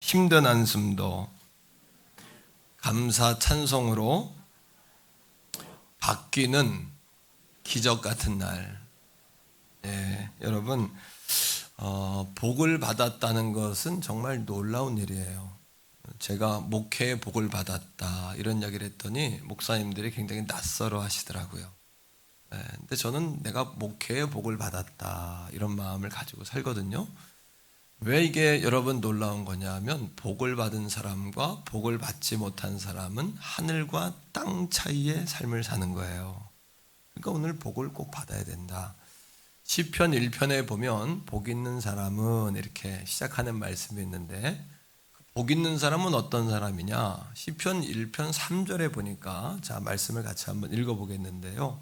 힘든 한숨도 감사 찬송으로 바뀌는 기적 같은 날. 여러분, 복을 받았다는 것은 정말 놀라운 일이에요. 제가 목회에 복을 받았다 이런 이야기를 했더니 목사님들이 굉장히 낯설어 하시더라고요. 근데 저는 내가 목회에 복을 받았다 이런 마음을 가지고 살거든요. 왜 이게 여러분 놀라운 거냐 하면 복을 받은 사람과 복을 받지 못한 사람은 하늘과 땅 사이의 삶을 사는 거예요. 그러니까 오늘 복을 꼭 받아야 된다. 시편 1편에 보면 복 있는 사람은 이렇게 시작하는 말씀이 있는데, 복 있는 사람은 어떤 사람이냐? 시편 1편 3절에 보니까, 자, 말씀을 같이 한번 읽어보겠는데요.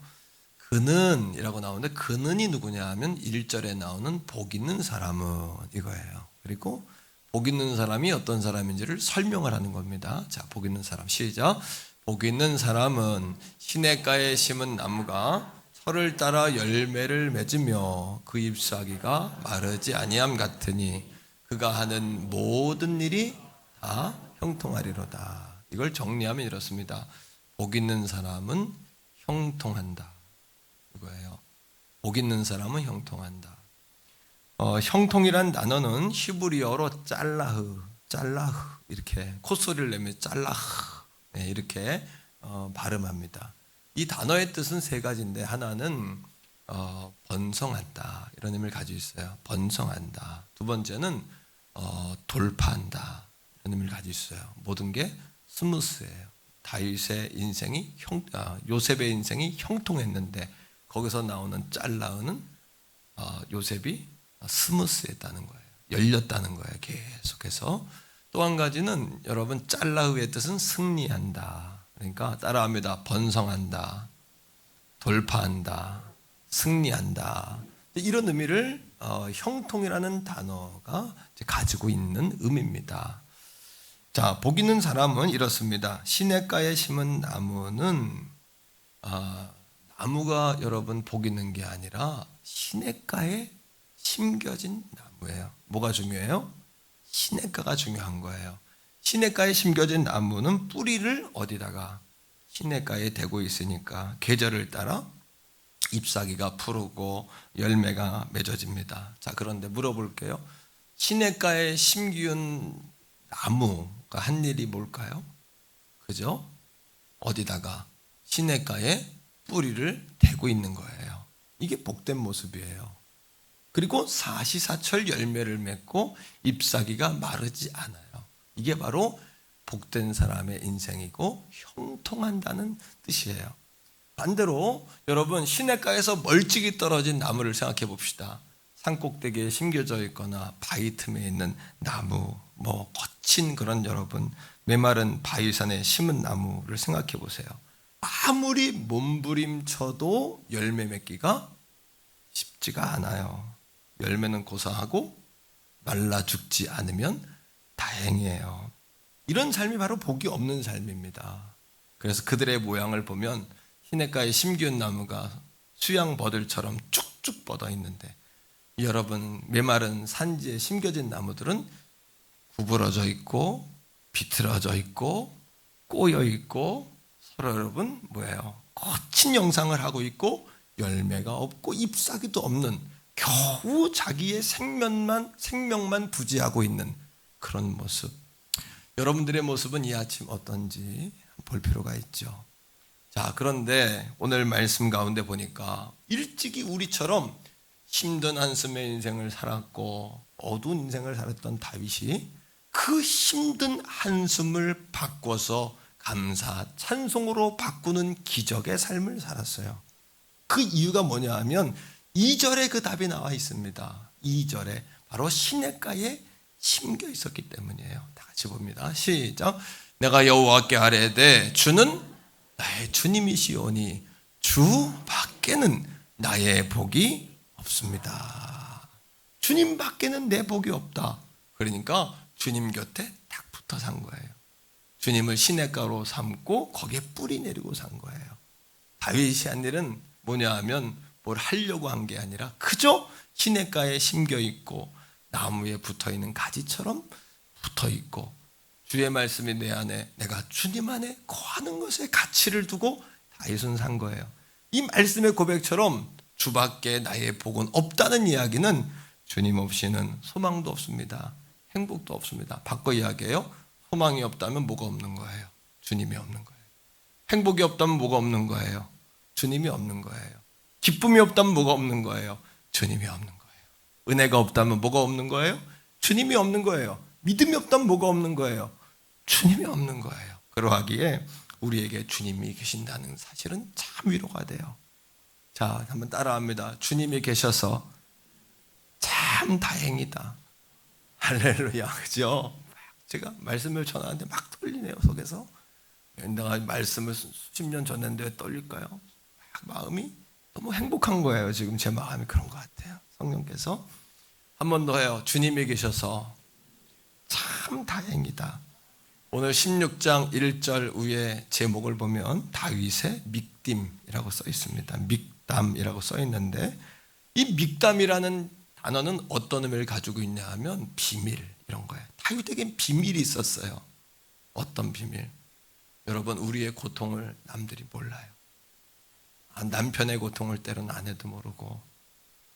그는 이라고 나오는데, 그는이 누구냐 하면 1절에 나오는 복 있는 사람은 이거예요. 그리고 복 있는 사람이 어떤 사람인지를 설명을 하는 겁니다. 자, 복 있는 사람 시작. 복 있는 사람은 시냇가에 심은 나무가 설을 따라 열매를 맺으며 그 잎사귀가 마르지 아니함 같으니 그가 하는 모든 일이 다 형통하리로다. 이걸 정리하면 이렇습니다. 복 있는 사람은 형통한다. 이거예요. 복 있는 사람은 형통한다. 형통이란 단어는 히브리어로 짤라흐 이렇게 콧소리를 내면 짤라흐 이렇게 발음합니다. 이 단어의 뜻은 세 가지인데, 하나는 번성한다 이런 의미를 가지고 있어요. 번성한다. 두 번째는 돌파한다 이런 의미를 가지고 있어요. 모든 게 스무스해요. 다윗의 인생이 요셉의 인생이 형통했는데 거기서 나오는 짤라흐는 요셉이 스무스했다는 거예요. 열렸다는 거예요. 계속해서. 또 한 가지는 여러분 짤라흐의 뜻은 승리한다. 그러니까 따라합니다. 번성한다, 돌파한다, 승리한다. 이런 의미를 형통이라는 단어가 가지고 있는 의미입니다. 자, 복 있는 사람은 이렇습니다. 시냇가에 심은 나무는 나무가 여러분 복 있는 게 아니라 시냇가에 심겨진 나무예요. 뭐가 중요해요? 시냇가가 중요한 거예요. 시냇가에 심겨진 나무는 뿌리를 어디다가 시냇가에 대고 있으니까 계절을 따라 잎사귀가 푸르고 열매가 맺어집니다. 자, 그런데 물어볼게요. 시냇가에 심기운 나무가 한 일이 뭘까요? 그죠? 어디다가 시냇가에 뿌리를 대고 있는 거예요. 이게 복된 모습이에요. 그리고 사시사철 열매를 맺고 잎사귀가 마르지 않아요. 이게 바로 복된 사람의 인생이고 형통한다는 뜻이에요. 반대로 여러분 시냇가에서 멀찍이 떨어진 나무를 생각해 봅시다. 산꼭대기에 심겨져 있거나 바위 틈에 있는 나무, 거친 그런 여러분 메마른 바위산에 심은 나무를 생각해 보세요. 아무리 몸부림쳐도 열매 맺기가 쉽지가 않아요. 열매는 고사하고 말라 죽지 않으면 다행이에요. 이런 삶이 바로 복이 없는 삶입니다. 그래서 그들의 모양을 보면 시냇가에 심기운 나무가 수양버들처럼 쭉쭉 뻗어 있는데, 여러분 메마른 산지에 심겨진 나무들은 구부러져 있고 비틀어져 있고 꼬여 있고 서로 여러분 뭐예요? 거친 영상을 하고 있고 열매가 없고 잎사귀도 없는, 겨우 자기의 생명만 부지하고 있는 그런 모습. 여러분들의 모습은 이 아침 어떤지 볼 필요가 있죠. 자, 그런데 오늘 말씀 가운데 보니까 일찍이 우리처럼 힘든 한숨의 인생을 살았고 어두운 인생을 살았던 다윗이 그 힘든 한숨을 바꿔서 감사, 찬송으로 바꾸는 기적의 삶을 살았어요. 그 이유가 뭐냐 하면 2절에 그 답이 나와 있습니다. 2절에 바로 시냇가에 심겨 있었기 때문이에요. 다 같이 봅니다. 시작. 내가 여호와께 아뢰되 주는 나의 주님이시오니 주 밖에는 나의 복이 없습니다. 주님 밖에는 내 복이 없다. 그러니까 주님 곁에 딱 붙어 산 거예요. 주님을 시냇가로 삼고 거기에 뿌리 내리고 산 거예요. 다윗이 한 일은 뭐냐 하면 뭘 하려고 한 게 아니라 그저 시냇가에 심겨 있고 나무에 붙어 있는 가지처럼 붙어 있고 주의 말씀이 내 안에 내가 주님 안에 거하는 것에 가치를 두고 다윗은 산 거예요. 이 말씀의 고백처럼 주밖에 나의 복은 없다는 이야기는 주님 없이는 소망도 없습니다. 행복도 없습니다. 바꿔 이야기해요. 소망이 없다면 뭐가 없는 거예요? 주님이 없는 거예요. 행복이 없다면 뭐가 없는 거예요? 주님이 없는 거예요. 기쁨이 없다면 뭐가 없는 거예요? 주님이 없는 거예요. 은혜가 없다면 뭐가 없는 거예요? 주님이 없는 거예요. 믿음이 없다면 뭐가 없는 거예요? 주님이 없는 거예요. 그러하기에 우리에게 주님이 계신다는 사실은 참 위로가 돼요. 자, 한번 따라합니다. 주님이 계셔서 참 다행이다. 할렐루야. 그죠? 제가 말씀을 전하는데 막 떨리네요, 속에서. 내가 말씀을 수십 년 전했는데 왜 떨릴까요? 막 마음이 너무 행복한 거예요. 지금 제 마음이 그런 것 같아요. 성령께서 한 번 더 해요. 주님이 계셔서 참 다행이다. 오늘 16장 1절 위에 제목을 보면 다윗의 믹딤이라고 써 있습니다. 믹담이라고 써 있는데 이 믹담이라는 단어는 어떤 의미를 가지고 있냐 하면 비밀 이런 거예요. 다윗에겐 비밀이 있었어요. 어떤 비밀? 여러분 우리의 고통을 남들이 몰라요. 남편의 고통을 때로는 아내도 모르고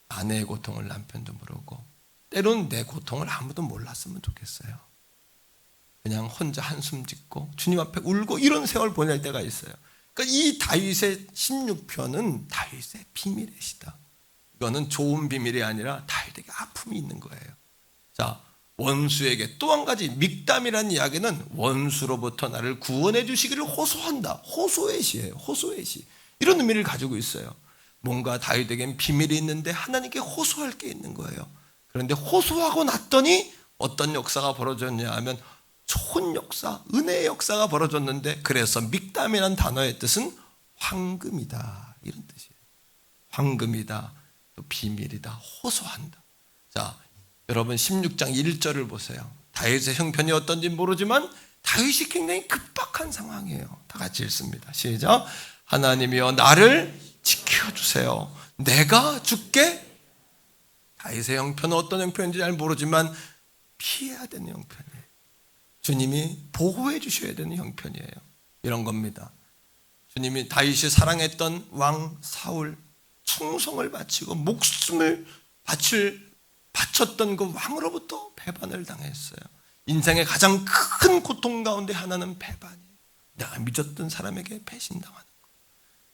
아내의 고통을 남편도 모르고 때로는 내 고통을 아무도 몰랐으면 좋겠어요. 그냥 혼자 한숨 짓고 주님 앞에 울고 이런 세월 보낼 때가 있어요. 그러니까 이 다윗의 16편은 다윗의 비밀의 시다. 이거는 좋은 비밀이 아니라 다윗에게 아픔이 있는 거예요. 자, 원수에게 또 한 가지 믹담이라는 이야기는 원수로부터 나를 구원해 주시기를 호소한다. 호소의 시예요. 호소의 시. 이런 의미를 가지고 있어요. 뭔가 다윗에겐 비밀이 있는데 하나님께 호소할 게 있는 거예요. 그런데 호소하고 났더니 어떤 역사가 벌어졌냐 하면 좋은 역사, 은혜의 역사가 벌어졌는데 그래서 믹담이라는 단어의 뜻은 황금이다. 이런 뜻이에요. 황금이다. 또 비밀이다. 호소한다. 자, 여러분 16장 1절을 보세요. 다윗의 형편이 어떤지 모르지만 다윗이 굉장히 급박한 상황이에요. 다 같이 읽습니다. 시작. 하나님이여 나를 지켜주세요. 내가 죽게. 다윗의 형편은 어떤 형편인지 잘 모르지만 피해야 되는 형편이에요. 주님이 보호해 주셔야 되는 형편이에요. 이런 겁니다. 주님이 다윗이 사랑했던 왕 사울 충성을 바치고 목숨을 바쳤던 그 왕으로부터 배반을 당했어요. 인생의 가장 큰 고통 가운데 하나는 배반이에요. 내가 믿었던 사람에게 배신당하는 거.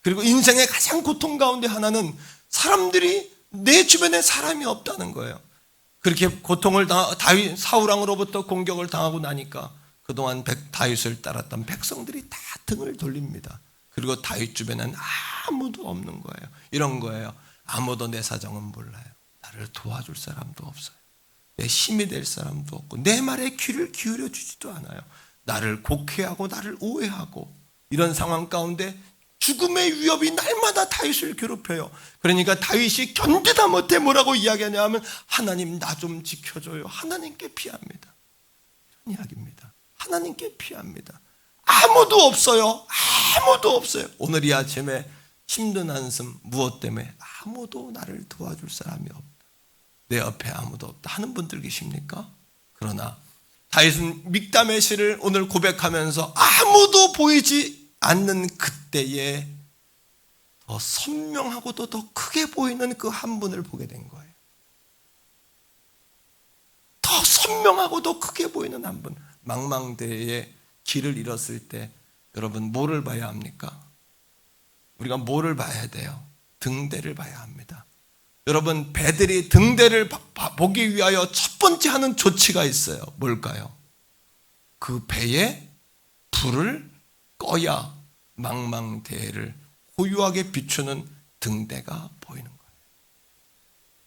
그리고 인생의 가장 고통 가운데 하나는 사람들이 내 주변에 사람이 없다는 거예요. 그렇게 고통을 다윗 사울왕으로부터 공격을 당하고 나니까 그동안 다윗을 따랐던 백성들이 다 등을 돌립니다. 그리고 다윗 주변에는 아무도 없는 거예요. 이런 거예요. 아무도 내 사정은 몰라요. 나를 도와줄 사람도 없어요. 내 힘이 될 사람도 없고 내 말에 귀를 기울여 주지도 않아요. 나를 곡해하고 나를 오해하고 이런 상황 가운데 죽음의 위협이 날마다 다윗을 괴롭혀요. 그러니까 다윗이 견디다 못해 뭐라고 이야기하냐 하면 하나님 나 좀 지켜줘요. 하나님께 피합니다. 이런 이야기입니다. 하나님께 피합니다. 아무도 없어요. 아무도 없어요. 오늘 이 아침에 힘든 한숨 무엇 때문에 아무도 나를 도와줄 사람이 없다. 내 옆에 아무도 없다 하는 분들 계십니까? 그러나 다윗은 믹담의 시를 오늘 고백하면서 아무도 보이지 않는 그때에 더 선명하고도 더 크게 보이는 그 한 분을 보게 된 거예요. 더 선명하고도 크게 보이는 한 분. 망망대해에 길을 잃었을 때 여러분 뭐를 봐야 합니까? 우리가 뭐를 봐야 돼요? 등대를 봐야 합니다. 여러분 배들이 등대를 보기 위하여 첫 번째 하는 조치가 있어요. 뭘까요? 그 배에 불을 꺼야 망망대해를 고요하게 비추는 등대가 보이는 거예요.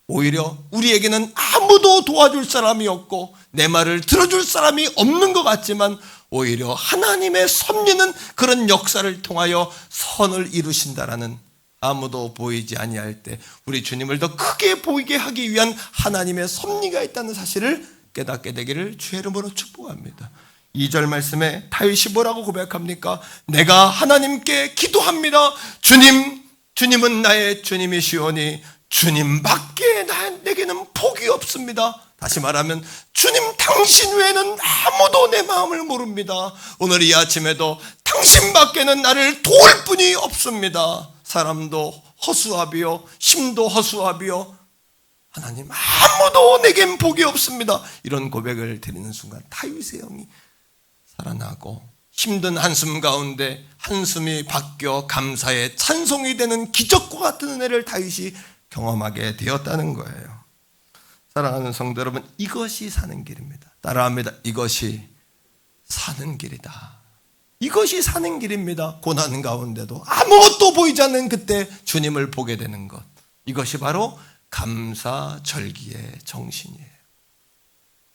오히려 우리에게는 아무도 도와줄 사람이 없고 내 말을 들어줄 사람이 없는 것 같지만 오히려 하나님의 섭리는 그런 역사를 통하여 선을 이루신다라는, 아무도 보이지 아니할 때 우리 주님을 더 크게 보이게 하기 위한 하나님의 섭리가 있다는 사실을 깨닫게 되기를 주의 이름으로 축복합니다. 2절 말씀에 다윗이 뭐라고 고백합니까? 내가 하나님께 기도합니다. 주님은 나의 주님이시오니 주님밖에 내게는 복이 없습니다. 다시 말하면 주님 당신 외에는 아무도 내 마음을 모릅니다. 오늘 이 아침에도 당신밖에는 나를 도울 분이 없습니다. 사람도 허수아비요, 힘도 허수아비요, 하나님 아무도 내겐 복이 없습니다. 이런 고백을 드리는 순간 다윗의 영이 살아나고 힘든 한숨 가운데 한숨이 바뀌어 감사의 찬송이 되는 기적과 같은 은혜를 다윗이 경험하게 되었다는 거예요. 사랑하는 성도 여러분, 이것이 사는 길입니다. 따라합니다. 이것이 사는 길이다. 이것이 사는 길입니다. 고난 가운데도 아무것도 보이지 않는 그때 주님을 보게 되는 것, 이것이 바로 감사 절기의 정신이에요.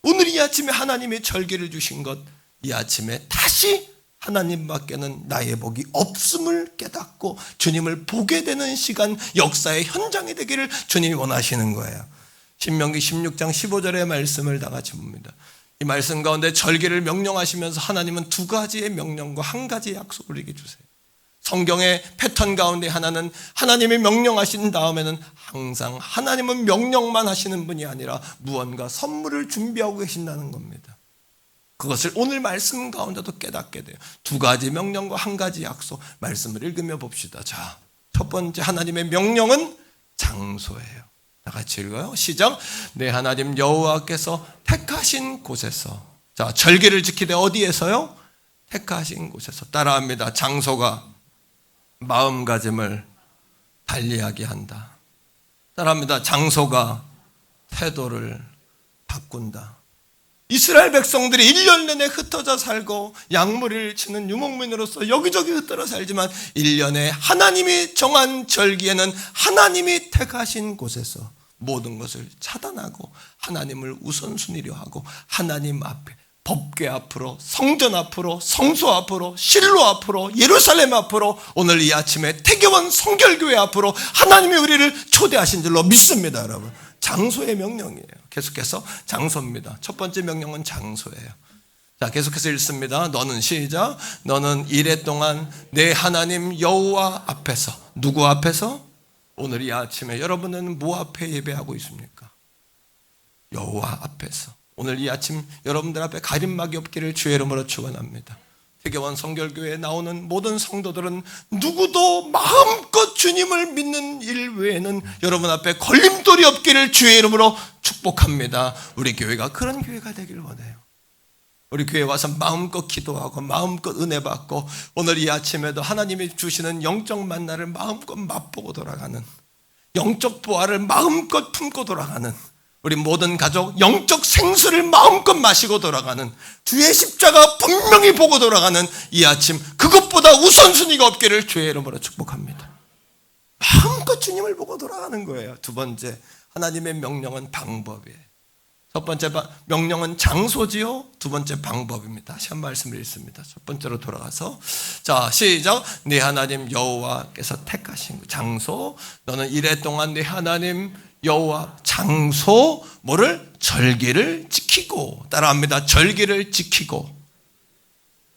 오늘 이 아침에 하나님이 절기를 주신 것, 이 아침에 다시 하나님밖에는 나의 복이 없음을 깨닫고 주님을 보게 되는 시간, 역사의 현장이 되기를 주님이 원하시는 거예요. 신명기 16장 15절의 말씀을 다 같이 봅니다. 이 말씀 가운데 절기를 명령하시면서 하나님은 두 가지의 명령과 한 가지의 약속을 이렇게 주세요. 성경의 패턴 가운데 하나는 하나님이 명령하신 다음에는 항상 하나님은 명령만 하시는 분이 아니라 무언가 선물을 준비하고 계신다는 겁니다. 그것을 오늘 말씀 가운데도 깨닫게 돼요. 두 가지 명령과 한 가지 약속, 말씀을 읽으며 봅시다. 자, 첫 번째 하나님의 명령은 장소예요. 다 같이 읽어요. 시작. 내 하나님 여호와께서 택하신 곳에서. 자, 절기를 지키되 어디에서요? 택하신 곳에서. 따라합니다. 장소가 마음가짐을 달리하게 한다. 따라합니다. 장소가 태도를 바꾼다. 이스라엘 백성들이 1년 내내 흩어져 살고 양무리를 치는 유목민으로서 여기저기 흩어져 살지만 1년에 하나님이 정한 절기에는 하나님이 택하신 곳에서 모든 것을 차단하고 하나님을 우선순위로 하고 하나님 앞에, 법궤 앞으로, 성전 앞으로, 성소 앞으로, 실로 앞으로, 예루살렘 앞으로, 오늘 이 아침에 태교원 성결교회 앞으로 하나님이 우리를 초대하신 줄로 믿습니다. 여러분, 장소의 명령이에요. 계속해서 장소입니다. 첫 번째 명령은 장소예요. 자, 계속해서 읽습니다. 너는 시작. 너는 이래 동안 내 하나님 여호와 앞에서. 누구 앞에서? 오늘 이 아침에 여러분은 뭐 앞에 예배하고 있습니까? 여호와 앞에서. 오늘 이 아침 여러분들 앞에 가림막이 없기를 주의 이름으로 축원합니다. 태교원 성결교회에 나오는 모든 성도들은 누구도 마음껏 주님을 믿는 일 외에는 여러분 앞에 걸림돌이 없기를 주의 이름으로 축복합니다. 우리 교회가 그런 교회가 되길 원해요. 우리 교회에 와서 마음껏 기도하고 마음껏 은혜 받고 오늘 이 아침에도 하나님이 주시는 영적 만나를 마음껏 맛보고 돌아가는, 영적 보화를 마음껏 품고 돌아가는, 우리 모든 가족 영적 생수를 마음껏 마시고 돌아가는, 주의 십자가 분명히 보고 돌아가는 이 아침, 그것보다 우선순위가 없기를 주의 이름으로 축복합니다. 마음껏 주님을 보고 돌아가는 거예요. 두 번째, 하나님의 명령은 방법이에요. 첫 번째 명령은 장소지요, 두 번째 방법입니다. 다시 한 말씀을 읽습니다. 첫 번째로 돌아가서, 자, 시작. 네 하나님 여호와께서 택하신 장소, 너는 이래 동안 네 하나님 여호와, 장소, 뭐를? 절기를 지키고. 따라합니다. 절기를 지키고.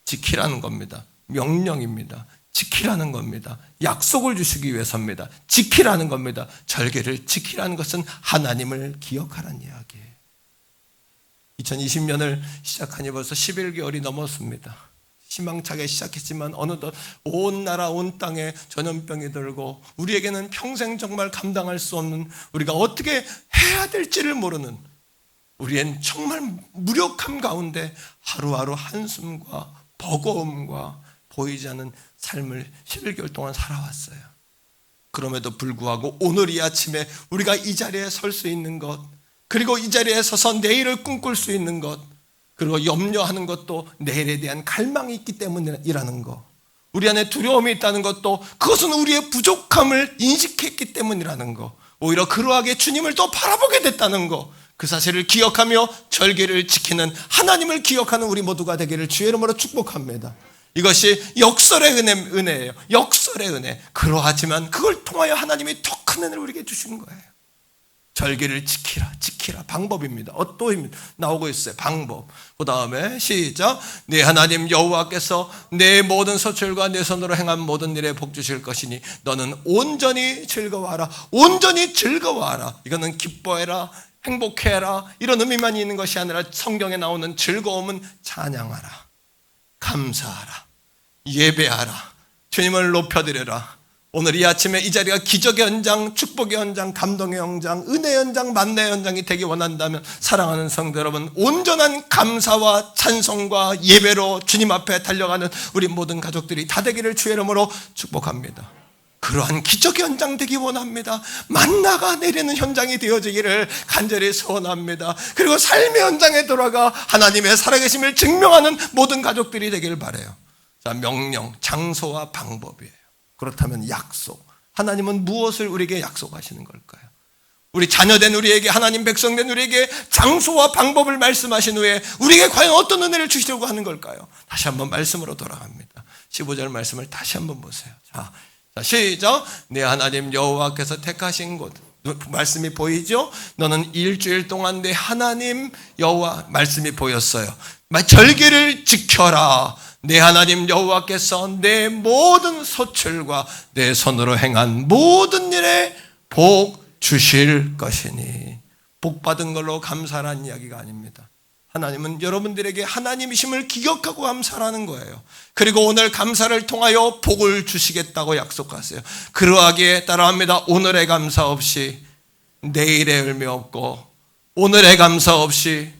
지키라는 겁니다. 명령입니다. 지키라는 겁니다. 약속을 주시기 위해서입니다. 지키라는 겁니다. 절기를 지키라는 것은 하나님을 기억하라는 이야기예요. 2020년을 시작하니 벌써 11개월이 넘었습니다. 희망차게 시작했지만 어느덧 온 나라 온 땅에 전염병이 들고 우리에게는 평생 정말 감당할 수 없는, 우리가 어떻게 해야 될지를 모르는, 우리엔 정말 무력함 가운데 하루하루 한숨과 버거움과 보이지 않는 삶을 11개월 동안 살아왔어요. 그럼에도 불구하고 오늘 이 아침에 우리가 이 자리에 설 수 있는 것, 그리고 이 자리에 서서 내일을 꿈꿀 수 있는 것, 그리고 염려하는 것도 내일에 대한 갈망이 있기 때문이라는 것, 우리 안에 두려움이 있다는 것도 그것은 우리의 부족함을 인식했기 때문이라는 것, 오히려 그러하게 주님을 더 바라보게 됐다는 것, 그 사실을 기억하며 절기를 지키는 하나님을 기억하는 우리 모두가 되기를 주의 이름으로 축복합니다. 이것이 역설의 은혜예요. 역설의 은혜. 그러하지만 그걸 통하여 하나님이 더 큰 은혜를 우리에게 주신 거예요. 절기를 지키라, 지키라. 방법입니다. 또 나오고 있어요. 방법. 그 다음에 시작. 네 하나님 여호와께서 내 모든 소출과 내 손으로 행한 모든 일에 복 주실 것이니 너는 온전히 즐거워하라. 온전히 즐거워하라. 이거는 기뻐해라, 행복해라 이런 의미만 있는 것이 아니라 성경에 나오는 즐거움은 찬양하라, 감사하라, 예배하라, 주님을 높여드려라. 오늘 이 아침에 이 자리가 기적의 현장, 축복의 현장, 감동의 현장, 은혜의 현장, 만나의 현장이 되기 원한다면 사랑하는 성도 여러분, 온전한 감사와 찬송과 예배로 주님 앞에 달려가는 우리 모든 가족들이 다 되기를 주의 이름으로 축복합니다. 그러한 기적의 현장 되기 원합니다. 만나가 내리는 현장이 되어지기를 간절히 소원합니다. 그리고 삶의 현장에 돌아가 하나님의 살아계심을 증명하는 모든 가족들이 되기를 바라요. 자, 명령, 장소와 방법이에요. 그렇다면 약속. 하나님은 무엇을 우리에게 약속하시는 걸까요? 우리 자녀된 우리에게, 하나님 백성된 우리에게 장소와 방법을 말씀하신 후에 우리에게 과연 어떤 은혜를 주시려고 하는 걸까요? 다시 한번 말씀으로 돌아갑니다. 15절 말씀을 다시 한번 보세요. 자, 시작. 내 하나님 여호와께서 택하신 곳. 말씀이 보이죠? 너는 일주일 동안 내 하나님 여호와, 말씀이 보였어요. 절기를 지켜라. 내 하나님 여호와께서 내 모든 소출과 내 손으로 행한 모든 일에 복 주실 것이니. 복 받은 걸로 감사라는 이야기가 아닙니다. 하나님은 여러분들에게 하나님이심을 기억하고 감사하는 거예요. 그리고 오늘 감사를 통하여 복을 주시겠다고 약속하세요. 그러하기에 따라합니다. 오늘의 감사 없이 내일의 의미 없고, 오늘의 감사 없이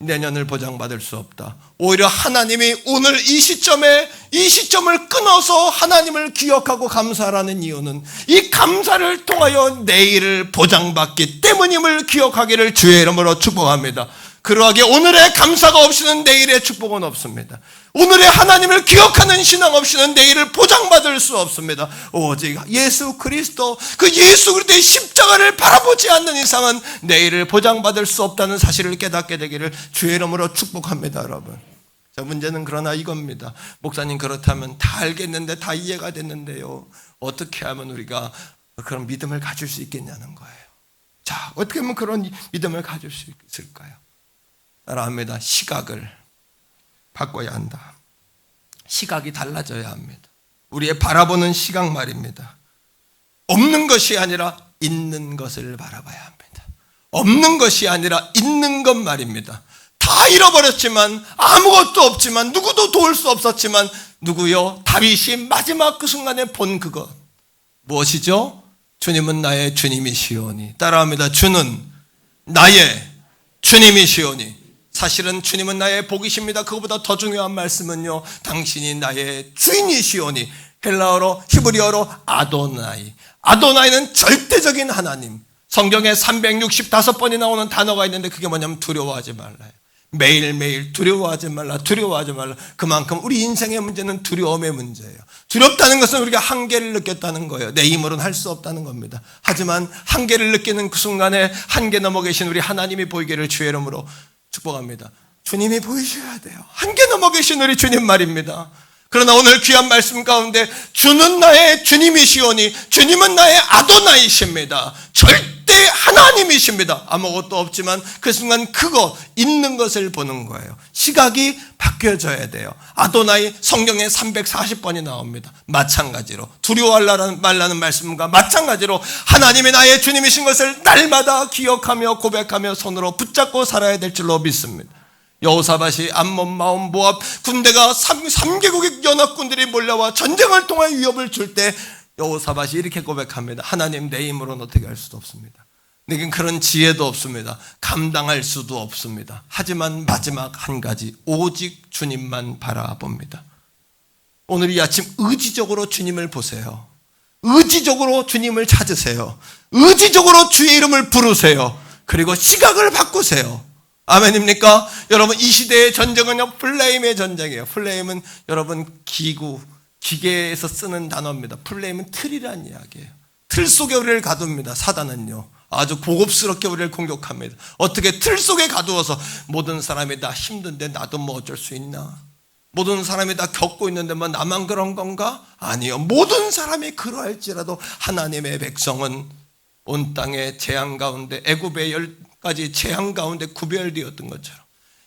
내년을 보장받을 수 없다. 오히려 하나님이 오늘 이 시점을 끊어서 하나님을 기억하고 감사하라는 이유는 이 감사를 통하여 내일을 보장받기 때문임을 기억하기를 주의 이름으로 축복합니다. 그러하기에 오늘의 감사가 없이는 내일의 축복은 없습니다. 오늘의 하나님을 기억하는 신앙 없이는 내일을 보장받을 수 없습니다. 오직 예수 그리스도, 그 예수 그리스도의 십자가를 바라보지 않는 이상은 내일을 보장받을 수 없다는 사실을 깨닫게 되기를 주의 이름으로 축복합니다. 여러분, 자, 문제는 그러나 이겁니다. 목사님, 그렇다면 다 알겠는데, 다 이해가 됐는데요, 어떻게 하면 우리가 그런 믿음을 가질 수 있겠냐는 거예요. 자, 어떻게 하면 그런 믿음을 가질 수 있을까요? 따라합니다. 시각을 바꿔야 한다. 시각이 달라져야 합니다. 우리의 바라보는 시각 말입니다. 없는 것이 아니라 있는 것을 바라봐야 합니다. 없는 것이 아니라 있는 것 말입니다. 다 잃어버렸지만, 아무것도 없지만, 누구도 도울 수 없었지만, 누구요? 다윗이 마지막 그 순간에 본 그것 무엇이죠? 주님은 나의 주님이시오니. 따라합니다. 주는 나의 주님이시오니. 사실은 주님은 나의 복이십니다. 그것보다 더 중요한 말씀은요, 당신이 나의 주인이시오니. 헬라어로, 히브리어로 아도나이. 아도나이는 절대적인 하나님. 성경에 365번이 나오는 단어가 있는데 그게 뭐냐면 두려워하지 말라요. 매일매일 두려워하지 말라, 두려워하지 말라. 그만큼 우리 인생의 문제는 두려움의 문제예요. 두렵다는 것은 우리가 한계를 느꼈다는 거예요. 내 힘으로는 할 수 없다는 겁니다. 하지만 한계를 느끼는 그 순간에 한계 넘어 계신 우리 하나님이 보이기를 주의 이름으로 축복합니다. 주님이 보이셔야 돼요. 한계 넘어 계신 우리 주님 말입니다. 그러나 오늘 귀한 말씀 가운데 주는 나의 주님이시오니, 주님은 나의 아도나이십니다. 절대 하나님이십니다. 아무것도 없지만 그 순간 그거 있는 것을 보는 거예요. 시각이 바뀌어져야 돼요. 아도나이 성경에 340번이 나옵니다. 마찬가지로 두려워하지 말라는 말씀과 마찬가지로 하나님이 나의 주님이신 것을 날마다 기억하며 고백하며 손으로 붙잡고 살아야 될 줄로 믿습니다. 여호사밧이 암몬, 마온, 모압 군대가 3개국의 연합군들이 몰려와 전쟁을 통해 위협을 줄 때 여호사밧이 이렇게 고백합니다. 하나님, 내 힘으로는 어떻게 할 수도 없습니다. 내겐 그런 지혜도 없습니다. 감당할 수도 없습니다. 하지만 마지막 한 가지, 오직 주님만 바라봅니다. 오늘 이 아침 의지적으로 주님을 보세요. 의지적으로 주님을 찾으세요. 의지적으로 주의 이름을 부르세요. 그리고 시각을 바꾸세요. 아멘입니까? 여러분, 이 시대의 전쟁은요, 플레임의 전쟁이에요. 플레임은 여러분 기계에서 쓰는 단어입니다. 플레임은 틀이라는 이야기예요. 틀 속에 우리를 가둡니다. 사단은요, 아주 고급스럽게 우리를 공격합니다. 어떻게 틀 속에 가두어서 모든 사람이 다 힘든데 나도 뭐 어쩔 수 있나? 모든 사람이 다 겪고 있는데 뭐 나만 그런 건가? 아니요. 모든 사람이 그러할지라도 하나님의 백성은 온 땅의 재앙 가운데, 애굽의 10가지 재앙 가운데 구별되었던 것처럼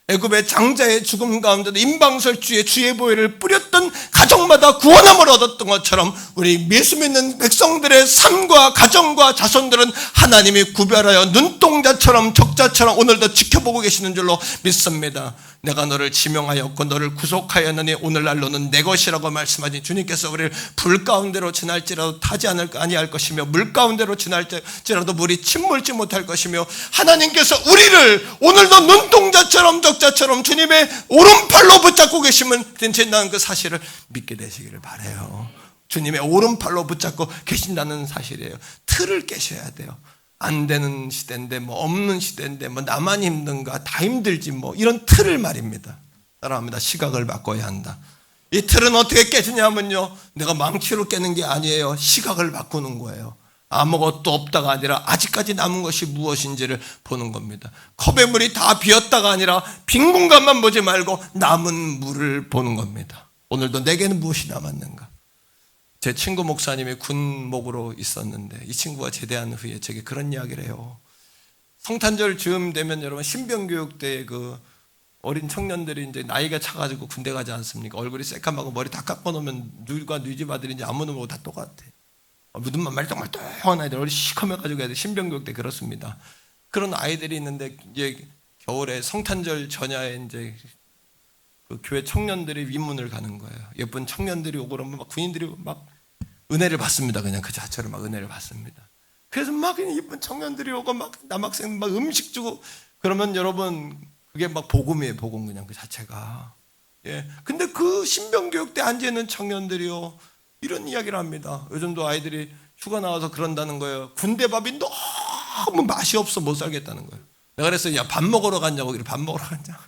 애굽의 장자의 죽음 가운데도 임방설주에 주의 보혈을 뿌렸던 가정마다 구원함을 얻었던 것처럼 우리 예수 믿는 백성들의 삶과 가정과 자손들은 하나님이 구별하여 눈동자처럼 적자처럼 오늘도 지켜보고 계시는 줄로 믿습니다. 내가 너를 지명하였고 너를 구속하였느니 오늘날 너는 내 것이라고 말씀하니 주님께서 우리를 불 가운데로 지날지라도 타지 아니할 것이며 물 가운데로 지날지라도 물이 침몰지 못할 것이며 하나님께서 우리를 오늘도 눈동자처럼 적자처럼 주님의 오른팔로 붙잡고 계시면 된다는 그 사실을 믿게 되시기를 바라요. 주님의 오른팔로 붙잡고 계신다는 사실이에요. 틀을 깨셔야 돼요. 안 되는 시대인데 없는 시대인데 나만 힘든가 다 힘들지 이런 틀을 말입니다. 따라합니다. 시각을 바꿔야 한다. 이 틀은 어떻게 깨지냐면요, 내가 망치로 깨는 게 아니에요. 시각을 바꾸는 거예요. 아무것도 없다가 아니라 아직까지 남은 것이 무엇인지를 보는 겁니다. 컵의 물이 다 비었다가 아니라 빈 공간만 보지 말고 남은 물을 보는 겁니다. 오늘도 내게는 무엇이 남았는가? 제 친구 목사님이 군목으로 있었는데 이 친구가 제대한 후에 제게 그런 이야기를 해요. 성탄절 즈음 되면 여러분 신병교육 때 그 어린 청년들이 이제 나이가 차가지고 군대 가지 않습니까? 얼굴이 새까맣고 머리 다 깎아놓으면 누가 뉘집 아들인지 아무는 보고 다 똑같아. 눈만 말똥말똥한 아이들, 머리 시커매가지고 애들 신병교육 때 그렇습니다. 그런 아이들이 있는데 이제 겨울에 성탄절 전야에 이제 그 교회 청년들이 위문을 가는 거예요. 예쁜 청년들이 오고 그러면 막 군인들이 막 은혜를 받습니다. 그냥 그 자체로 막 은혜를 받습니다. 그래서 막 그냥 예쁜 청년들이 오고 막 남학생 막 음식 주고 그러면 여러분 그게 막 복음이에요. 복음 그냥 그 자체가. 예. 근데 그 신병교육 때 앉아 있는 청년들이요 이런 이야기를 합니다. 요즘도 아이들이 휴가 나와서 그런다는 거예요. 군대 밥이 너무 맛이 없어 못 살겠다는 거예요. 내가 그랬어요. 야, 밥 먹으러 갔냐고. 그래, 밥 먹으러 갔냐.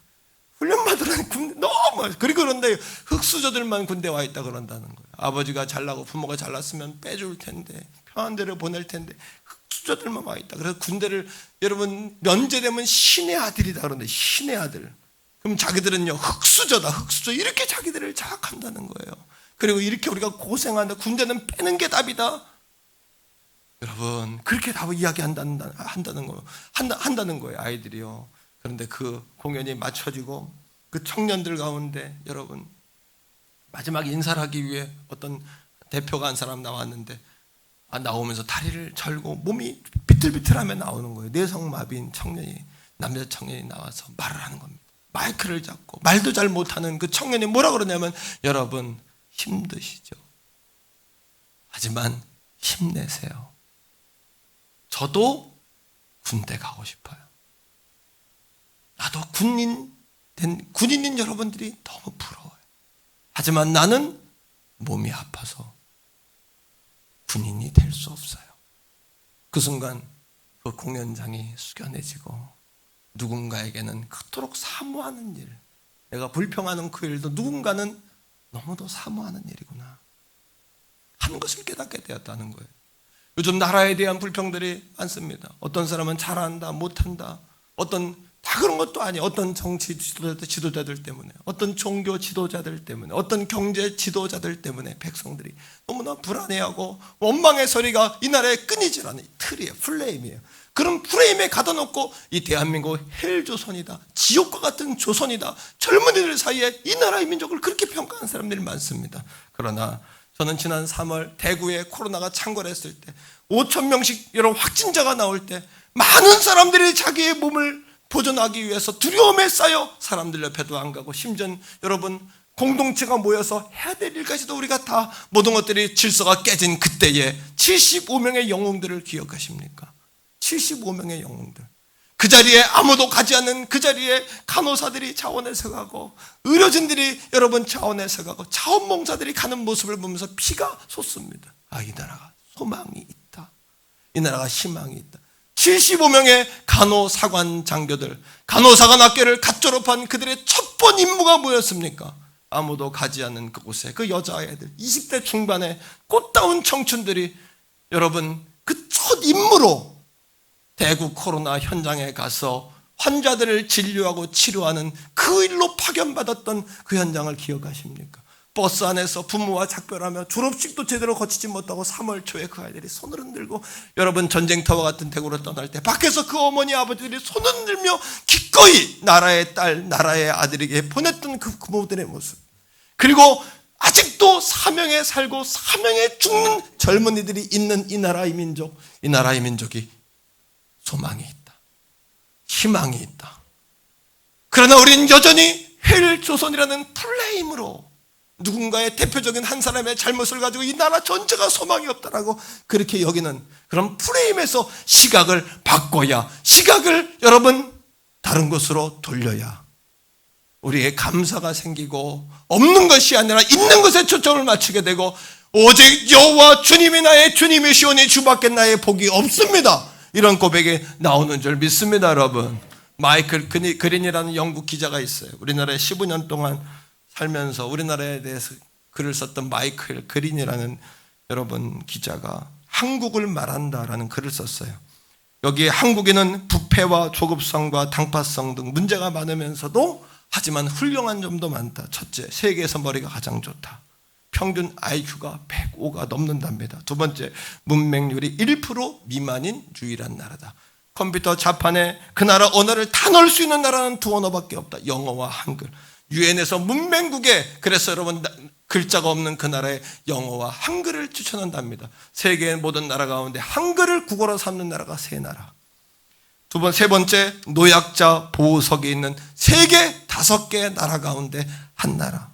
훈련 받으라는 군대 너무 그리고 그런데 흙수저들만 군대 와 있다 그런다는 거예요. 아버지가 잘나고 부모가 잘났으면 빼줄 텐데 편한 데로 보낼 텐데 흙수저들만 와 있다. 그래서 군대를 여러분 면제되면 신의 아들이다 그러는데 신의 아들. 그럼 자기들은요 흙수저다 흙수저 이렇게 자기들을 자학한다는 거예요. 그리고 이렇게 우리가 고생한다. 군대는 빼는 게 답이다. 여러분 그렇게 답을 이야기한다는 거예요. 아이들이요. 그런데 그 공연이 마쳐지고 그 청년들 가운데 여러분 마지막 인사를 하기 위해 어떤 대표가 한 사람 나왔는데 나오면서 다리를 절고 몸이 비틀비틀하며 나오는 거예요. 뇌성마비인 청년이 남자 청년이 나와서 말을 하는 겁니다. 마이크를 잡고 말도 잘 못하는 그 청년이 뭐라 그러냐면 여러분 힘드시죠? 하지만 힘내세요. 저도 군대 가고 싶어요. 나도 군인인 여러분들이 너무 부러워요. 하지만 나는 몸이 아파서 군인이 될 수 없어요. 그 순간 그 공연장이 숙연해지고 누군가에게는 그토록 사모하는 일, 내가 불평하는 그 일도 누군가는 너무도 사모하는 일이구나 하는 것을 깨닫게 되었다는 거예요. 요즘 나라에 대한 불평들이 많습니다. 어떤 사람은 잘한다, 못한다, 다 그런 것도 아니에요. 어떤 정치 지도자들 때문에, 어떤 종교 지도자들 때문에, 어떤 경제 지도자들 때문에 백성들이 너무나 불안해하고 원망의 소리가 이 나라에 끊이질 않아요. 틀이에요. 플레임이에요. 그런 프레임에 가둬 놓고 이 대한민국 헬조선이다, 지옥과 같은 조선이다, 젊은이들 사이에 이 나라의 민족을 그렇게 평가하는 사람들이 많습니다. 그러나 저는 지난 3월 대구에 코로나가 창궐했을 때 5천 명씩 여러분 확진자가 나올 때 많은 사람들이 자기의 몸을 보존하기 위해서 두려움에 쌓여 사람들 옆에도 안 가고 심지어 여러분 공동체가 모여서 해야 될 일까지도 우리가 다 모든 것들이 질서가 깨진 그때에 75명의 영웅들을 기억하십니까? 75명의 영웅들. 그 자리에 아무도 가지 않는 그 자리에 간호사들이 자원해서 가고 의료진들이 여러분 자원해서 가고 자원봉사들이 가는 모습을 보면서 피가 솟습니다. 이 나라가 소망이 있다. 이 나라가 희망이 있다. 75명의 간호사관 장교들, 간호사관 학교를 갓 졸업한 그들의 첫 번 임무가 뭐였습니까? 아무도 가지 않는 그곳에 그 여자아이들 20대 중반의 꽃다운 청춘들이 여러분 그 첫 임무로 대구 코로나 현장에 가서 환자들을 진료하고 치료하는 그 일로 파견받았던 그 현장을 기억하십니까? 버스 안에서 부모와 작별하며 졸업식도 제대로 거치지 못하고 3월 초에 그 아이들이 손을 흔들고 여러분 전쟁터와 같은 대구로 떠날 때 밖에서 그 어머니 아버지들이 손을 흔들며 기꺼이 나라의 딸 나라의 아들에게 보냈던 그 부모들의 모습, 그리고 아직도 사명에 살고 사명에 죽는 젊은이들이 있는 이 나라의 민족, 이 나라의 민족이 소망이 있다, 희망이 있다. 그러나 우리는 여전히 헬조선이라는 플레임으로 누군가의 대표적인 한 사람의 잘못을 가지고 이 나라 전체가 소망이 없다라고 그렇게 여기는 그런 프레임에서 시각을 바꿔야, 시각을 여러분 다른 곳으로 돌려야 우리의 감사가 생기고, 없는 것이 아니라 있는 것에 초점을 맞추게 되고, 오직 여호와 주님이 나의 주님이시오니 주밖에 나의 복이 없습니다, 이런 고백이 나오는 줄 믿습니다. 여러분, 마이클 그린이라는 영국 기자가 있어요. 우리나라에 15년 동안 살면서 우리나라에 대해서 글을 썼던 마이클 그린이라는 여러분 기자가 한국을 말한다라는 글을 썼어요. 여기에 한국에는 부패와 조급성과 당파성 등 문제가 많으면서도 하지만 훌륭한 점도 많다. 첫째, 세계에서 머리가 가장 좋다. 평균 IQ가 105가 넘는답니다. 두 번째, 문맹률이 1% 미만인 유일한 나라다. 컴퓨터 자판에 그 나라 언어를 다 넣을 수 있는 나라는 두 언어밖에 없다. 영어와 한글. 유엔에서 문맹국에, 그래서 여러분 글자가 없는 그 나라의 영어와 한글을 추천한답니다. 세계의 모든 나라 가운데 한글을 국어로 삼는 나라가 세 나라. 세 번째, 노약자 보호석에 있는 세계 5개 나라 가운데 한 나라.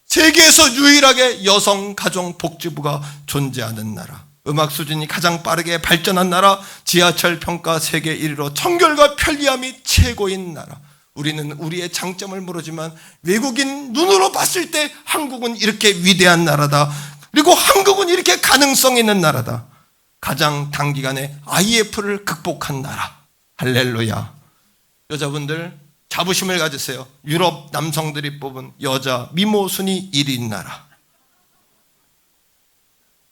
세계에서 유일하게 여성 가정 복지부가 존재하는 나라. 음악 수준이 가장 빠르게 발전한 나라. 지하철 평가 세계 1위로 청결과 편리함이 최고인 나라. 우리는 우리의 장점을 모르지만 외국인 눈으로 봤을 때 한국은 이렇게 위대한 나라다. 그리고 한국은 이렇게 가능성 있는 나라다. 가장 단기간에 IF를 극복한 나라. 할렐루야. 여자분들 자부심을 가지세요. 유럽 남성들이 뽑은 여자 미모 순위 1위인 나라.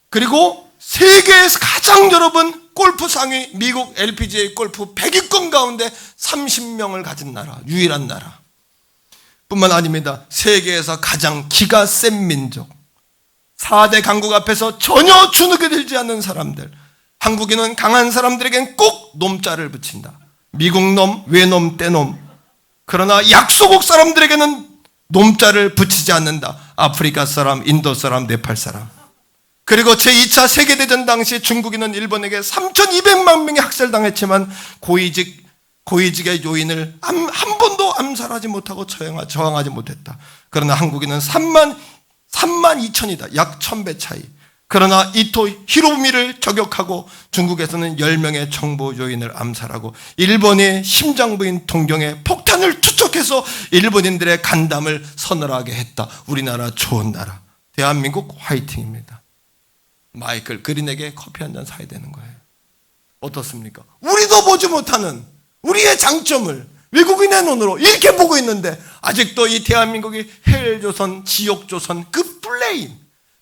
그리고 세계에서 가장 여러분 골프 상위 미국 LPGA 골프 100위권 가운데 30명을 가진 나라, 유일한 나라. 뿐만 아닙니다. 세계에서 가장 기가 센 민족, 4대 강국 앞에서 전혀 주눅이 들지 않는 사람들. 한국인은 강한 사람들에겐 꼭 놈자를 붙인다. 미국 놈, 외놈, 떼놈. 그러나 약소국 사람들에게는 놈자를 붙이지 않는다. 아프리카 사람, 인도 사람, 네팔 사람. 그리고 제2차 세계대전 당시 중국인은 일본에게 3,200만 명이 학살당했지만 고위직의 요인을 한 번도 암살하지 못하고 저항하지 못했다. 그러나 한국인은 3만 2천이다. 약 1,000배 차이. 그러나 이토 히로부미를 저격하고 중국에서는 10명의 정보 요인을 암살하고 일본의 심장부인 동경에 폭탄을 투척해서 일본인들의 간담을 서늘하게 했다. 우리나라 좋은 나라. 대한민국 화이팅입니다. 마이클 그린에게 커피 한 잔 사야 되는 거예요. 어떻습니까? 우리도 보지 못하는 우리의 장점을 외국인의 눈으로 이렇게 보고 있는데 아직도 이 대한민국이 헬조선, 지옥조선 그 플레임,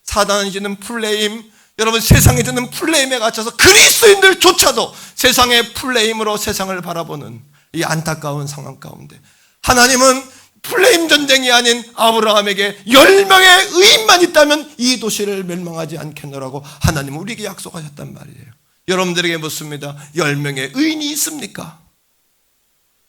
사단이 주는 플레임, 여러분 세상에 주는 플레임에 갇혀서 그리스도인들조차도 세상의 플레임으로 세상을 바라보는 이 안타까운 상황 가운데 하나님은 플레임 전쟁이 아닌 아브라함에게 10명의 의인만 있다면 이 도시를 멸망하지 않겠노라고 하나님은 우리에게 약속하셨단 말이에요. 여러분들에게 묻습니다. 10명의 의인이 있습니까?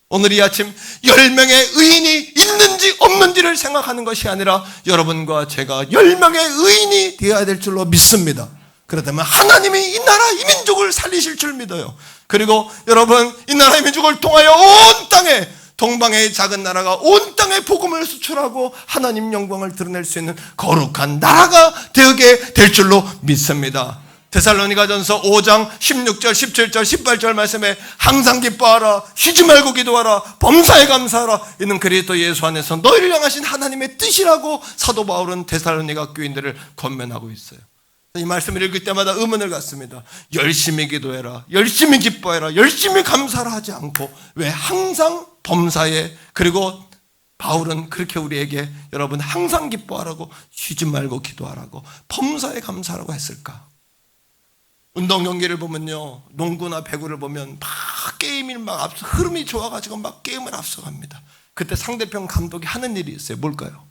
오늘 이 아침 10명의 의인이 있는지 없는지를 생각하는 것이 아니라 여러분과 제가 10명의 의인이 되어야 될 줄로 믿습니다. 그렇다면 하나님이 이 나라 이 민족을 살리실 줄 믿어요. 그리고 여러분 이 나라 이 민족을 통하여 온 땅에, 동방의 작은 나라가 온 땅에 복음을 수출하고 하나님 영광을 드러낼 수 있는 거룩한 나라가 되게 될 줄로 믿습니다. 데살로니가전서 5장 16절 17절 18절 말씀에 항상 기뻐하라, 쉬지 말고 기도하라, 범사에 감사하라, 이는 그리스도 예수 안에서 너희를 향하신 하나님의 뜻이라고 사도 바울은 데살로니가 교인들을 권면하고 있어요. 이 말씀을 읽을 때마다 의문을 갖습니다. 열심히 기도해라, 열심히 기뻐해라, 열심히 감사를 하지 않고 왜 항상 범사에, 그리고 바울은 그렇게 우리에게 여러분 항상 기뻐하라고, 쉬지 말고 기도하라고, 범사에 감사하라고 했을까? 운동 경기를 보면요, 농구나 배구를 보면 막 게임이 막 앞서, 흐름이 좋아가지고 막 게임을 앞서갑니다. 그때 상대편 감독이 하는 일이 있어요. 뭘까요?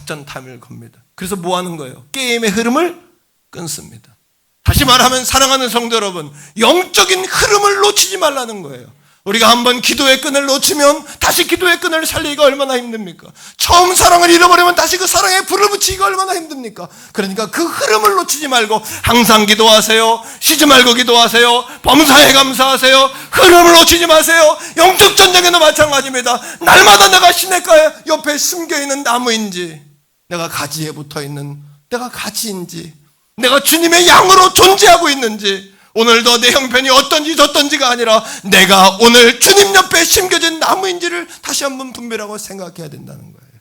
작전 타임을 겁니다. 그래서 뭐 하는 거예요? 게임의 흐름을 끊습니다. 다시 말하면 사랑하는 성도 여러분, 영적인 흐름을 놓치지 말라는 거예요. 우리가 한번 기도의 끈을 놓치면 다시 기도의 끈을 살리기가 얼마나 힘듭니까? 처음 사랑을 잃어버리면 다시 그 사랑에 불을 붙이기가 얼마나 힘듭니까? 그러니까 그 흐름을 놓치지 말고 항상 기도하세요. 쉬지 말고 기도하세요. 범사에 감사하세요. 흐름을 놓치지 마세요. 영적 전쟁에도 마찬가지입니다. 날마다 내가 시냇가에 옆에 숨겨있는 나무인지, 내가 가지에 붙어있는 내가 가지인지, 내가 주님의 양으로 존재하고 있는지, 오늘도 내 형편이 어떤지 저떤지가 아니라 내가 오늘 주님 옆에 심겨진 나무인지를 다시 한번 분별하고 생각해야 된다는 거예요.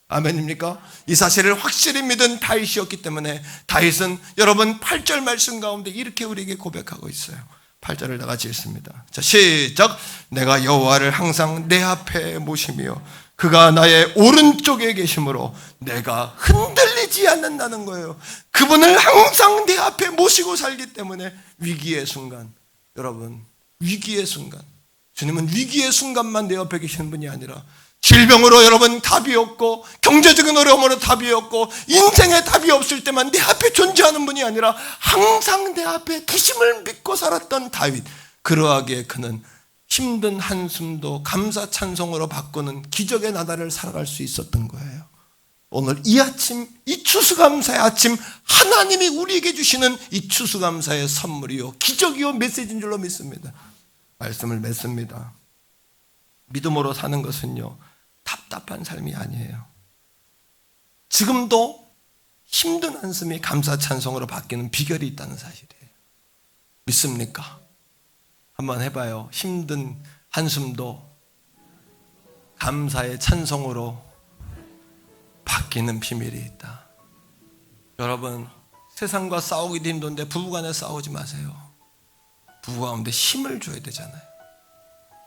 아멘입니까? 이 사실을 확실히 믿은 다윗이었기 때문에 다윗은 여러분 8절 말씀 가운데 이렇게 우리에게 고백하고 있어요. 8절을 다 같이 읽습니다. 자, 시작. 내가 여호와를 항상 내 앞에 모시며 그가 나의 오른쪽에 계심으로 내가 흔들리지 않는다는 거예요. 그분을 항상 내 앞에 모시고 살기 때문에 위기의 순간, 여러분, 위기의 순간, 주님은 위기의 순간만 내 옆에 계시는 분이 아니라 질병으로 여러분 답이 없고 경제적인 어려움으로 답이 없고 인생에 답이 없을 때만 내 앞에 존재하는 분이 아니라 항상 내 앞에 계심을 믿고 살았던 다윗, 그러하기에 그는 힘든 한숨도 감사 찬송으로 바꾸는 기적의 나날을 살아갈 수 있었던 거예요. 오늘 이 아침, 이 추수감사의 아침, 하나님이 우리에게 주시는 이 추수감사의 선물이요 기적이요 메시지인 줄로 믿습니다. 말씀을 맺습니다. 믿음으로 사는 것은요 답답한 삶이 아니에요. 지금도 힘든 한숨이 감사 찬송으로 바뀌는 비결이 있다는 사실이에요. 믿습니까? 한번 해봐요. 힘든 한숨도 감사의 찬송으로 바뀌는 비밀이 있다. 여러분, 세상과 싸우기도 힘든데 부부간에 싸우지 마세요. 부부 가운데 힘을 줘야 되잖아요.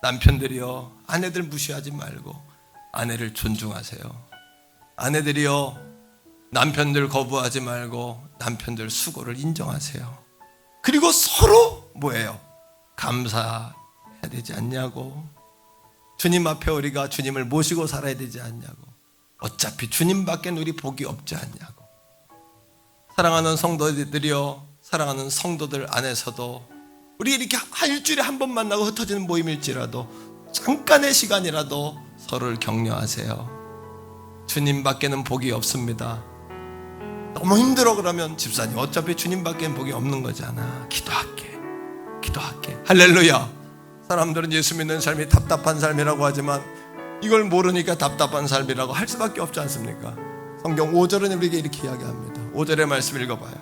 남편들이요, 아내들 무시하지 말고 아내를 존중하세요. 아내들이요, 남편들 거부하지 말고 남편들 수고를 인정하세요. 그리고 서로 뭐예요? 감사해야 되지 않냐고. 주님 앞에 우리가 주님을 모시고 살아야 되지 않냐고. 어차피 주님밖에 우리 복이 없지 않냐고. 사랑하는 성도들이요, 사랑하는 성도들 안에서도 우리 이렇게 일주일에 한 번 만나고 흩어지는 모임일지라도 잠깐의 시간이라도 서로를 격려하세요. 주님밖에는 복이 없습니다. 너무 힘들어 그러면 집사님 어차피 주님밖에는 복이 없는 거잖아. 기도할게. 할렐루야. 사람들은 예수 믿는 삶이 답답한 삶이라고 하지만 이걸 모르니까 답답한 삶이라고 할 수밖에 없지 않습니까? 성경 5절은 우리에게 이렇게 이야기합니다. 5절의 말씀 읽어봐요.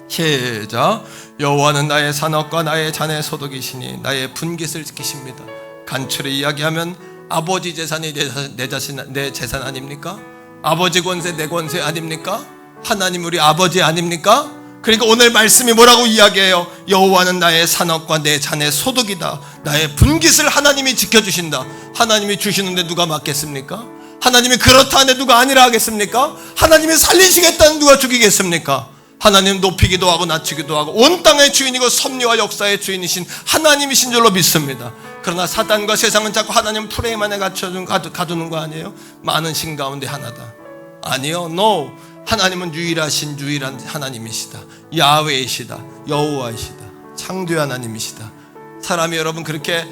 시작. 여호와는 나의 산업과 나의 잔의 소득이시니 나의 분깃을 지키십니다. 간추리 이야기하면 아버지 재산이 내 재산 아닙니까? 아버지 권세 내 권세 아닙니까? 하나님 우리 아버지 아닙니까? 그러니까 오늘 말씀이 뭐라고 이야기해요? 여호와는 나의 산업과 내 잔의 소득이다. 나의 분깃을 하나님이 지켜주신다. 하나님이 주시는데 누가 막겠습니까? 하나님이 그렇다 하는데 누가 아니라 하겠습니까? 하나님이 살리시겠다는 누가 죽이겠습니까? 하나님 높이기도 하고 낮추기도 하고 온 땅의 주인이고 섭리와 역사의 주인이신 하나님이신 줄로 믿습니다. 그러나 사단과 세상은 자꾸 하나님 프레임 안에 가두는 거 아니에요? 많은 신 가운데 하나다. 아니요, no. 하나님은 유일한 하나님이시다. 야훼이시다. 여호와이시다. 창조의 하나님이시다. 사람이 여러분 그렇게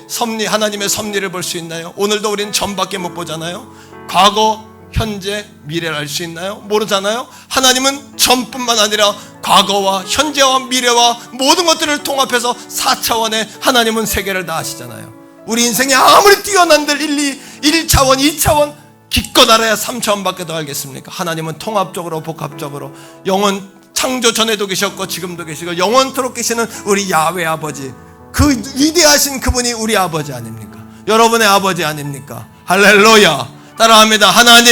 하나님의 섭리를 볼 수 있나요? 오늘도 우리는 전밖에 못 보잖아요. 과거, 현재, 미래를 알 수 있나요? 모르잖아요. 하나님은 전뿐만 아니라 과거와 현재와 미래와 모든 것들을 통합해서 4차원의 하나님은 세계를 다 아시잖아요. 우리 인생이 아무리 뛰어난들 1차원, 2차원 기껏 알아야 3차원밖에 더 알겠습니까? 하나님은 통합적으로 복합적으로 영원 창조 전에도 계셨고 지금도 계시고 영원토록 계시는 우리 야훼 아버지, 그 위대하신 그분이 우리 아버지 아닙니까? 여러분의 아버지 아닙니까? 할렐루야. 따라합니다. 하나님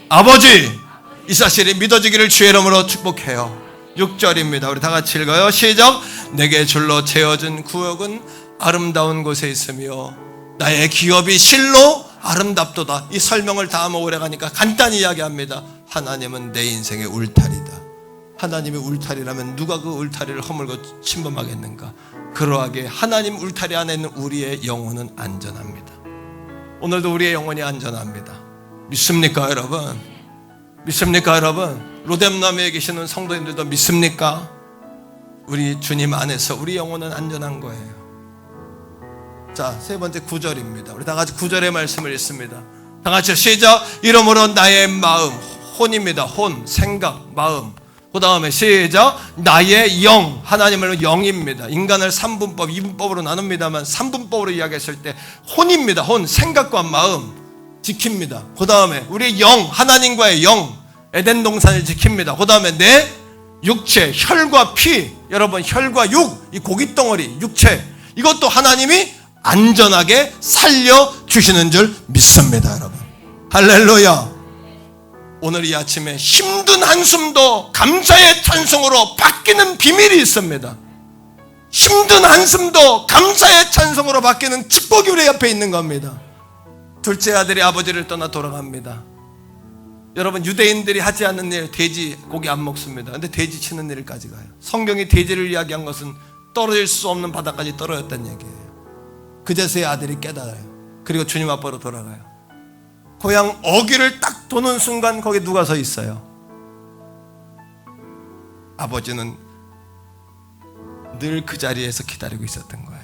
아버지, 이 사실이 믿어지기를 주의 이름으로 축복해요. 6절입니다. 우리 다 같이 읽어요. 시작. 내게 줄로 채워진 구역은 아름다운 곳에 있으며 나의 기업이 실로 아름답도다. 이 설명을 다 하면 오래가니까 간단히 이야기합니다. 하나님은 내 인생의 울타리다. 하나님이 울타리라면 누가 그 울타리를 허물고 침범하겠는가? 그러하게 하나님 울타리 안에 있는 우리의 영혼은 안전합니다. 오늘도 우리의 영혼이 안전합니다. 믿습니까 여러분? 믿습니까 여러분? 로뎀남에 계시는 성도님들도 믿습니까? 우리 주님 안에서 우리 영혼은 안전한 거예요. 자, 세 번째 9절입니다. 우리 다 같이 9절의 말씀을 읽습니다. 다 같이 시작. 이러므로 나의 마음, 혼입니다. 혼, 생각, 마음. 그 다음에 시작. 나의 영, 하나님은 영입니다. 인간을 3분법, 2분법으로 나눕니다만 3분법으로 이야기했을 때 혼입니다. 혼, 생각과 마음 지킵니다. 그 다음에 우리 영, 하나님과의 영, 에덴 동산을 지킵니다. 그 다음에 내 육체, 혈과 피, 여러분 혈과 육, 이 고깃덩어리, 육체, 이것도 하나님이 안전하게 살려주시는 줄 믿습니다. 여러분 할렐루야. 오늘 이 아침에 힘든 한숨도 감사의 찬송으로 바뀌는 비밀이 있습니다. 힘든 한숨도 감사의 찬송으로 바뀌는 축복이 우리 옆에 있는 겁니다. 둘째 아들이 아버지를 떠나 돌아갑니다. 여러분 유대인들이 하지 않는 일, 돼지 고기 안 먹습니다. 근데 돼지 치는 일까지 가요. 성경이 돼지를 이야기한 것은 떨어질 수 없는 바닥까지 떨어졌다는 얘기예요. 그제서야 아들이 깨달아요. 그리고 주님 앞으로 돌아가요. 고향 어귀를 딱 도는 순간 거기 누가 서 있어요? 아버지는 늘 그 자리에서 기다리고 있었던 거예요.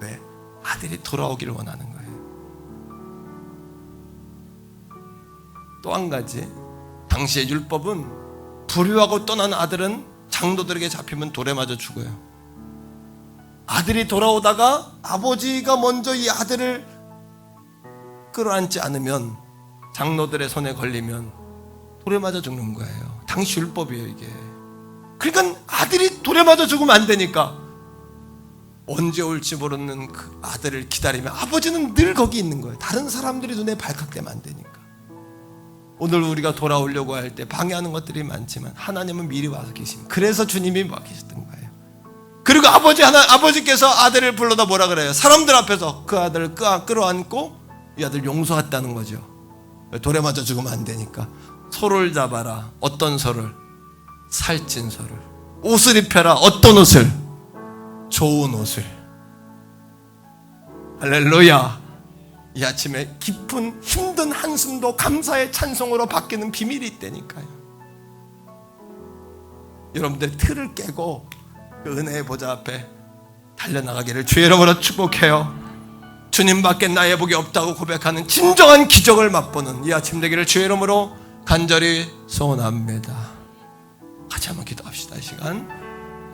왜? 아들이 돌아오기를 원하는 거예요. 또 한 가지, 당시의 율법은 불효하고 떠난 아들은 장로들에게 잡히면 돌에 맞아 죽어요. 아들이 돌아오다가 아버지가 먼저 이 아들을 끌어안지 않으면, 장로들의 손에 걸리면 돌에 맞아 죽는 거예요. 당시 율법이에요 이게. 그러니까 아들이 돌에 맞아 죽으면 안 되니까 언제 올지 모르는 그 아들을 기다리면 아버지는 늘 거기 있는 거예요. 다른 사람들이 눈에 발칵되면 안 되니까. 오늘 우리가 돌아오려고 할 때 방해하는 것들이 많지만 하나님은 미리 와서 계십니다. 그래서 주님이 와 계셨던 거예요. 그리고 아버지께서 아들을 불러다 뭐라 그래요? 사람들 앞에서 그 아들을 끌어안고 이 아들 용서했다는 거죠. 돌에 맞아 죽으면 안 되니까. 소를 잡아라. 어떤 소를? 살찐 소를. 옷을 입혀라. 어떤 옷을? 좋은 옷을. 할렐루야. 이 아침에 깊은 힘든 한숨도 감사의 찬송으로 바뀌는 비밀이 있다니까요. 여러분들 틀을 깨고 그 은혜의 보좌 앞에 달려나가기를 주의 이름으로 축복해요. 주님밖에 나의 복이 없다고 고백하는 진정한 기적을 맛보는 이 아침 되기를 주의 이름으로 간절히 소원합니다. 같이 한번 기도합시다. 이 시간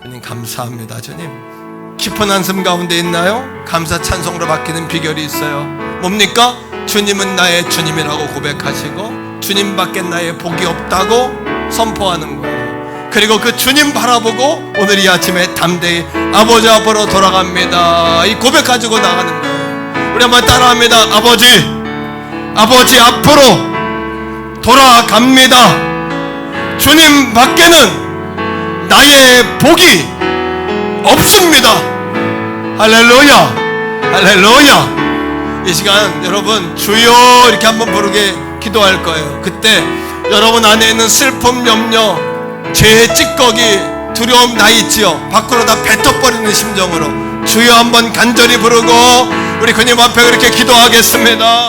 주님 감사합니다. 주님 깊은 한숨 가운데 있나요? 감사 찬송으로 바뀌는 비결이 있어요. 뭡니까? 주님은 나의 주님이라고 고백하시고 주님밖에 나의 복이 없다고 선포하는 거예요. 그리고 그 주님 바라보고 오늘 이 아침에 담대히 아버지 앞으로 돌아갑니다. 이 고백 가지고 나가는 거예요. 우리 한번 따라합니다. 아버지 앞으로 돌아갑니다. 주님 밖에는 나의 복이 없습니다. 할렐루야. 할렐루야. 이 시간 여러분 주여 이렇게 한번 부르게 기도할 거예요. 그때 여러분 안에 있는 슬픔, 염려, 죄의 찌꺼기, 두려움 나 있지요. 밖으로 다 뱉어버리는 심정으로 주여 한번 간절히 부르고 우리 그님 앞에 그렇게 기도하겠습니다.